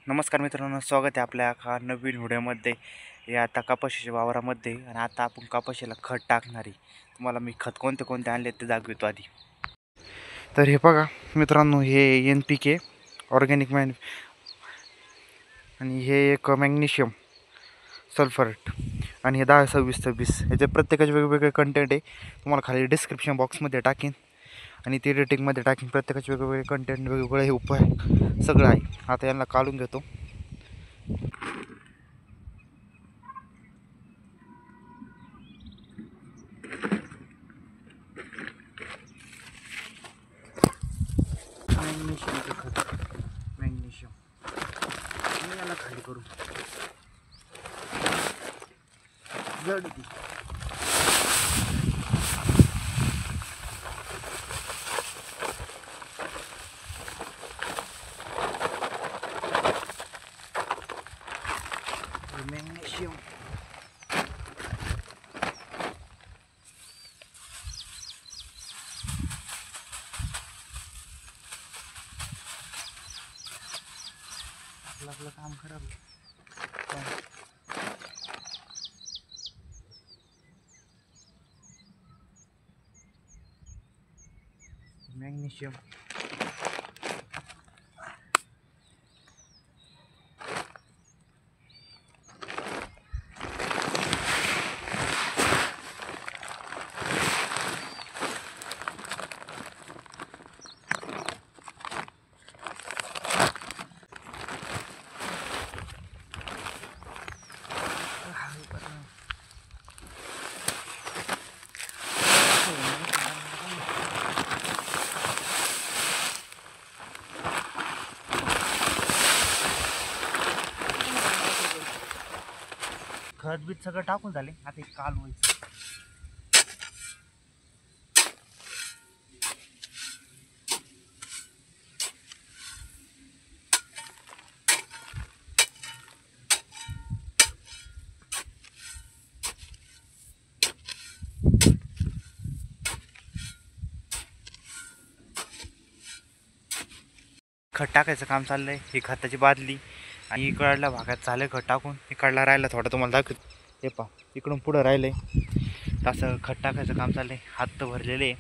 नमस्कार मित्रांनो, स्वागत आहे आपल्या एका नवीन व्हिडिओमध्ये. हे आता कपाशीच्या वावरामध्ये आणि आता आपण कपाशीला खत टाकणार आहे. तुम्हाला मी खत कोणते कोणते आणले ते दाखवतो आधी. तर हे बघा मित्रांनो, हे NPK ऑर्गॅनिक आणि हे एक मॅग्नेशियम सल्फरेट आणि हे 10-26-26 याचे प्रत्येकाचे वेगवेगळे कंटेंट आहे. तुम्हाला खाली डिस्क्रिप्शन बॉक्समध्ये टाकीन आणि ते रेटिंगमध्ये टाकीन. प्रत्येकाचे वेगवेगळे कंटेंट, वेगवेगळे उपाय सगळं आहे. आता यांना काढून घेतो. मॅग्नेशियमचं खत, मॅग्नेशियम आणि याला खाली करू जड ती मॅग्नेशियम. आपलं काम खराब आहे. मॅग्नेशियम खत बीत सगळं टाकून झाले. आता एक काल व्हायचं. खत टाकायचं काम चाललंय. ही खताची बादली आणि इकडल्या भागात झालं खत टाकून. इकडला राहिला थोडं तुम्हाला दाखवत. हे पा, इकडून पुढं राहिलंय. तसं खत टाकायचं काम चाललंय. हात तर भरलेले.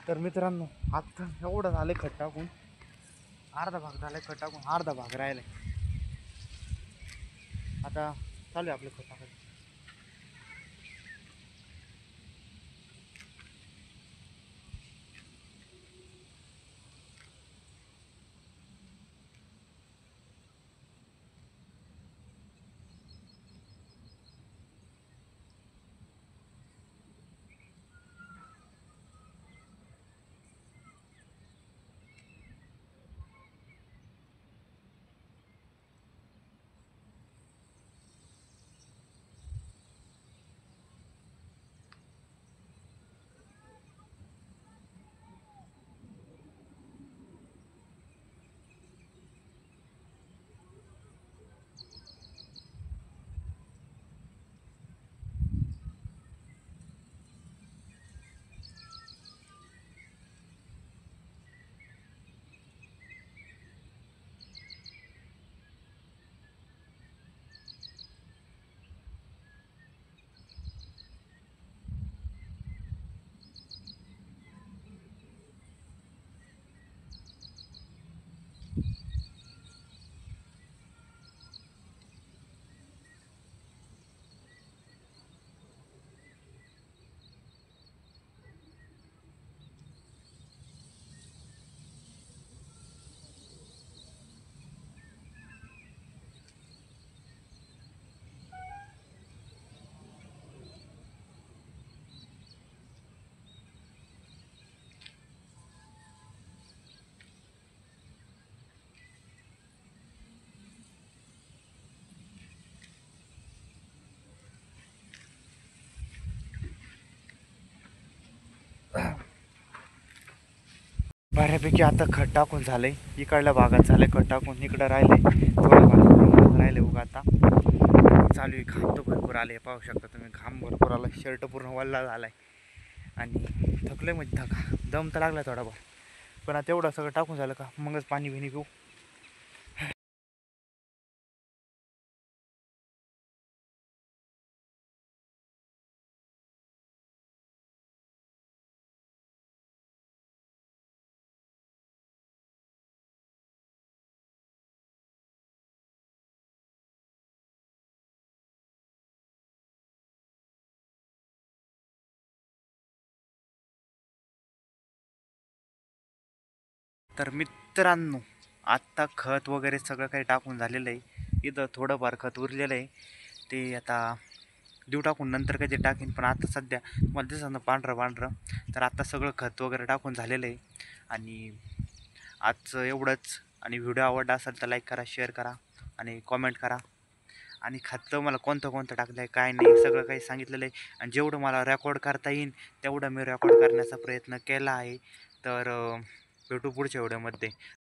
तर मित्रांनो, आता एवढं झालं खत टाकून. अर्धा भाग झालाय खत टाकून, अर्धा भाग राहिलाय. आता चालू आहे आपलं खत टाकायचं. बऱ्यापैकी आता खत टाकून झालंय, इकडल्या भागात झालंय खत टाकून, इकडं राहिलंय थोडंफार राहिले उगा. आता चालू आहे, घाम तर भरपूर आले, पाहू शकता तुम्ही, घाम भरपूर आला, शर्ट पूर्ण वल्ला झालाय आणि थकलंय म्हणजे दम तर लागला थोडाफार. पण आता एवढं सगळं टाकून झालं का मगच पाणी बिणी पिऊ. तर मित्रांनो, आत्ता खत वगैरे सगळं काही टाकून झालेलं आहे. इथं थोडंफार खत उरलेलं आहे, ते आता देऊ टाकून, नंतर काही ते टाकीन. पण आता सध्या मला दिसत पांढरं पांढरं, तर आता सगळं खत वगैरे टाकून झालेलं आहे. आणि आजचं एवढंच. आणि व्हिडिओ आवडला असेल तर लाईक करा, शेअर करा आणि कॉमेंट करा. आणि खतं मला कोणतं कोणतं टाकलं आहे काय नाही सगळं काही सांगितलेलं आहे. आणि जेवढं मला रेकॉर्ड करता येईल तेवढं मी रेकॉर्ड करण्याचा प्रयत्न केला आहे. तर भेटू पुढच्या व्हिडिओमध्ये.